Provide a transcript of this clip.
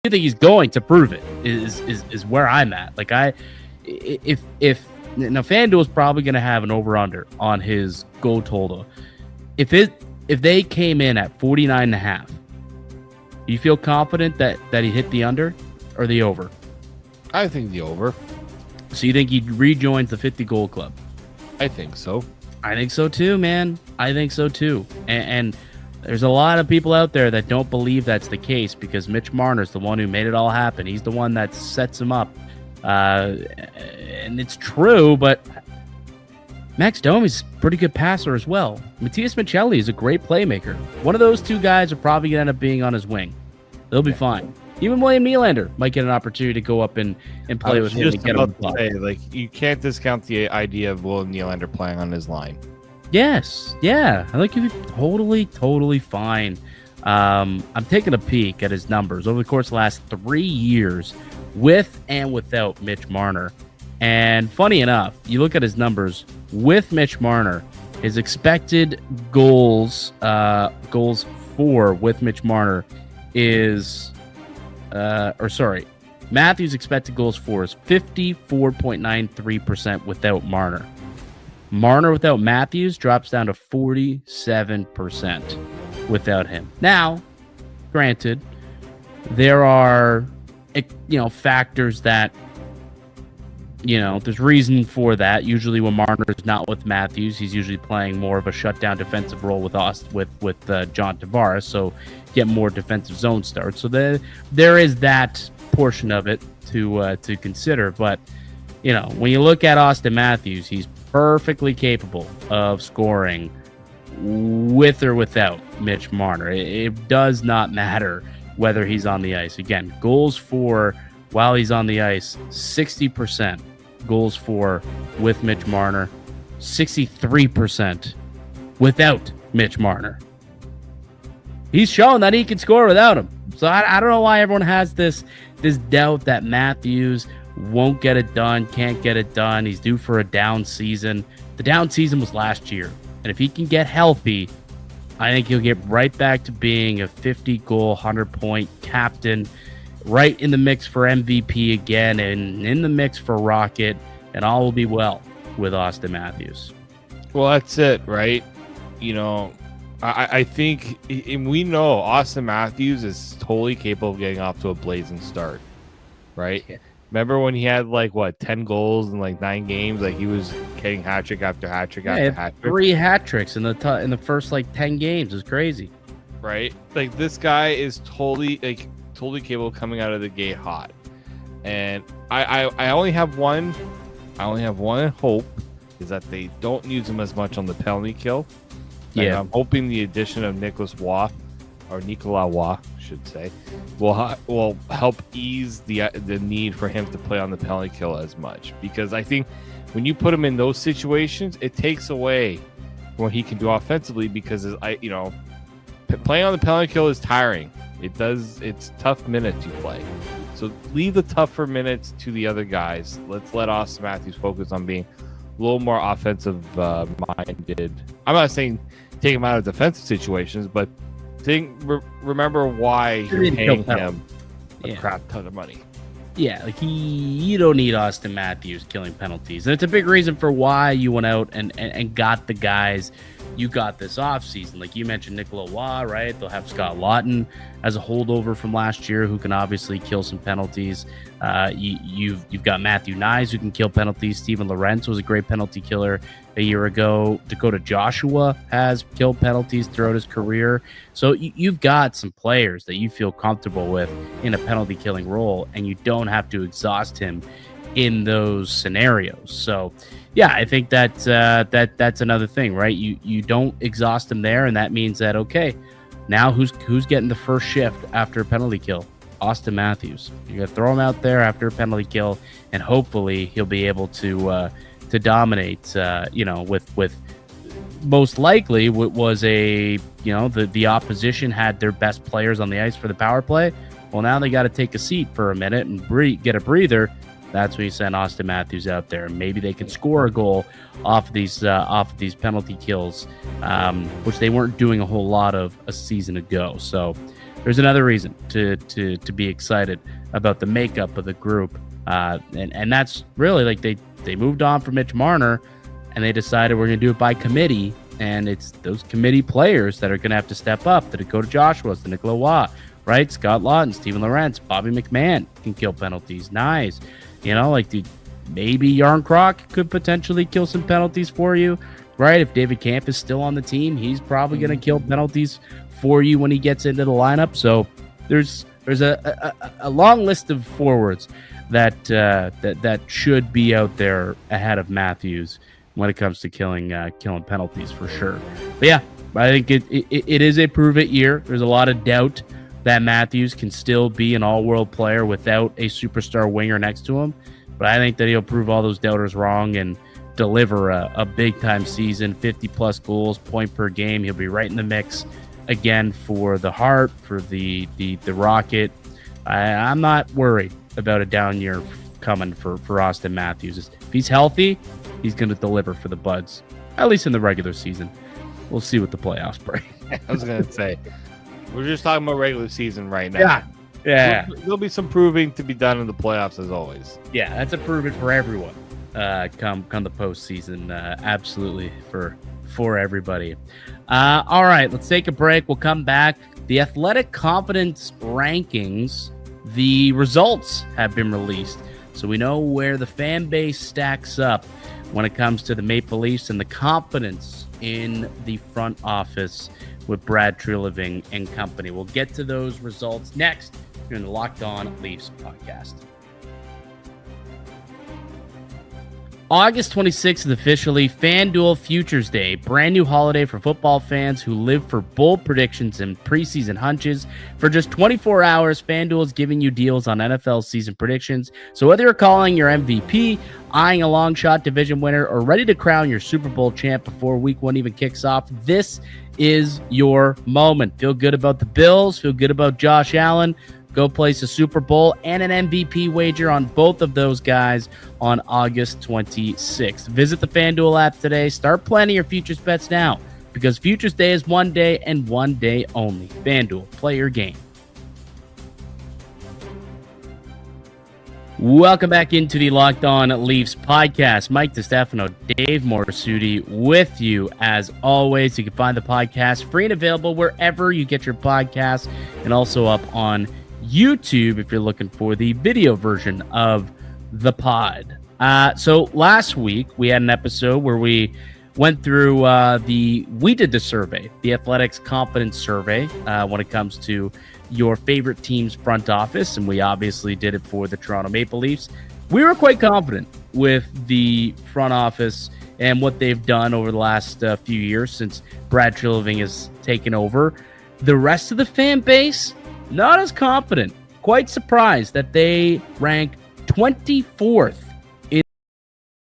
think he's going to prove it. Is where I'm at. Like if now FanDuel's probably going to have an over/under on his goal total. If they came in at 49.5, do you feel confident that he hit the under or the over? I think the over. So you think he rejoins the 50 goal club? I think so. I think so too, man. I think so too. And there's a lot of people out there that don't believe that's the case because Mitch Marner's the one who made it all happen. He's the one that sets him up. And it's true, but Max Domi's a pretty good passer as well. Matias Michelli is a great playmaker. One of those two guys are probably going to end up being on his wing. They'll be fine. Even William Nylander might get an opportunity to go up and play with him. Just about to say, like, you can't discount the idea of William Nylander playing on his line. Yes. Yeah. I think he'd be totally fine. I'm taking a peek at his numbers over the course of the last 3 years with and without Mitch Marner. And funny enough, you look at his numbers with Mitch Marner, his expected goals for with Mitch Marner is, Matthews' expected goals for is 54.93% without Marner. Marner without Matthews drops down to 47% without him. Now, granted, there are, factors that, there's reason for that. Usually when Marner's not with Matthews, he's usually playing more of a shutdown defensive role with John Tavares, so get more defensive zone starts. So there is that portion of it to consider. But, when you look at Austin Matthews, he's perfectly capable of scoring with or without Mitch Marner. It does not matter whether he's on the ice. Again, goals for while he's on the ice, 60%. Goals for with Mitch Marner, 63% without Mitch Marner. He's shown that he can score without him. So I don't know why everyone has this doubt that Matthews won't get it done, can't get it done. He's due for a down season. The down season was last year. And if he can get healthy, I think he'll get right back to being a 50-goal, 100-point captain, right in the mix for MVP again, and in the mix for Rocket, and all will be well with Austin Matthews. Well, that's it, right? I think, and we know Austin Matthews is totally capable of getting off to a blazing start, right? Yeah. Remember when he had 10 goals in 9 games? He was getting hat trick after hat trick after hat trick. 3 hat tricks in the first 10 games. It's crazy, right? This guy is totally capable of coming out of the gate hot. And I only have one hope, is that they don't use him as much on the penalty kill. Yeah, I'm hoping the addition of Nicolas Waugh, I should say, will help ease the need for him to play on the penalty kill as much. Because I think when you put him in those situations, it takes away from what he can do offensively. Because playing on the penalty kill is tiring. It's tough minutes you play. So leave the tougher minutes to the other guys. Let's let Austin Matthews focus on being a little more offensive minded. I'm not saying take him out of defensive situations, but remember why you're paying him a crap ton of money. Yeah, you don't need Austin Matthews killing penalties. And it's a big reason for why you went out and got the guys you got this offseason. Like you mentioned, Nicolas Waugh, right? They'll have Scott Lawton as a holdover from last year who can obviously kill some penalties. You've got Matthew Nyes who can kill penalties. Steven Lorentz was a great penalty killer a year ago. Dakota Joshua has killed penalties throughout his career. So you've got some players that you feel comfortable with in a penalty killing role, and you don't have to exhaust him in those scenarios. So yeah, I think that's another thing, right? You don't exhaust him there, and that means that, okay, now who's getting the first shift after a penalty kill? Austin Matthews. You're gonna throw him out there after a penalty kill, and hopefully he'll be able to dominate. With most likely what was the opposition had their best players on the ice for the power play. Well, now they got to take a seat for a minute and get a breather. That's when you send Austin Matthews out there. Maybe they can score a goal off of these penalty kills, which they weren't doing a whole lot of a season ago. So there's another reason to be excited about the makeup of the group. And that's really like they moved on from Mitch Marner, and they decided we're going to do it by committee. And it's those committee players that are going to have to step up. The Dakota Joshua's, the Nicola Waugh, right? Scott Lawton, Stephen Lorentz, Bobby McMahon can kill penalties. Nice. Maybe Yarn Croc could potentially kill some penalties for you, right? If David Camp is still on the team, he's probably going to kill penalties for you when he gets into the lineup. So there's a long list of forwards that should be out there ahead of Matthews when it comes to killing penalties for sure. But yeah, I think it is a prove it year. There's a lot of doubt that Matthews can still be an all-world player without a superstar winger next to him. But I think that he'll prove all those doubters wrong and deliver a big-time season, 50-plus goals, point per game. He'll be right in the mix again for the Hart, for the Rocket. I'm not worried about a down year coming for Auston Matthews. If he's healthy, he's going to deliver for the Buds, at least in the regular season. We'll see what the playoffs bring. I was going to say, we're just talking about regular season right now. Yeah. There'll be some proving to be done in the playoffs as always. Yeah, that's a prove it for everyone. Come the postseason, absolutely for everybody. All right, let's take a break. We'll come back. The Athletic Confidence Rankings, the results have been released, so we know where the fan base stacks up when it comes to the Maple Leafs and the confidence in the front office with Brad Treliving and company. We'll get to those results next here in the Locked On Leafs podcast. August 26th is officially FanDuel Futures Day, brand new holiday for football fans who live for bold predictions and preseason hunches. For just 24 hours, FanDuel is giving you deals on NFL season predictions. So whether you're calling your MVP, eyeing a long shot division winner, or ready to crown your Super Bowl champ before week one even kicks off, this is your moment. Feel good about the Bills, feel good about Josh Allen. Go place a Super Bowl and an MVP wager on both of those guys on August 26th. Visit the FanDuel app today. Start planning your futures bets now, because Futures Day is one day and one day only. FanDuel, play your game. Welcome back into the Locked On Leafs podcast. Mike DiStefano, Dave Morsuti with you as always. You can find the podcast free and available wherever you get your podcasts, and also up on YouTube if you're looking for the video version of the pod. So last week we had an episode where we went through we did the survey, the Athletics Confidence Survey, when it comes to your favorite team's front office, and we obviously did it for the Toronto Maple Leafs. We were quite confident with the front office and what they've done over the last few years since Brad Treliving has taken over. The rest of the fan base, not as confident. Quite surprised that they rank 24th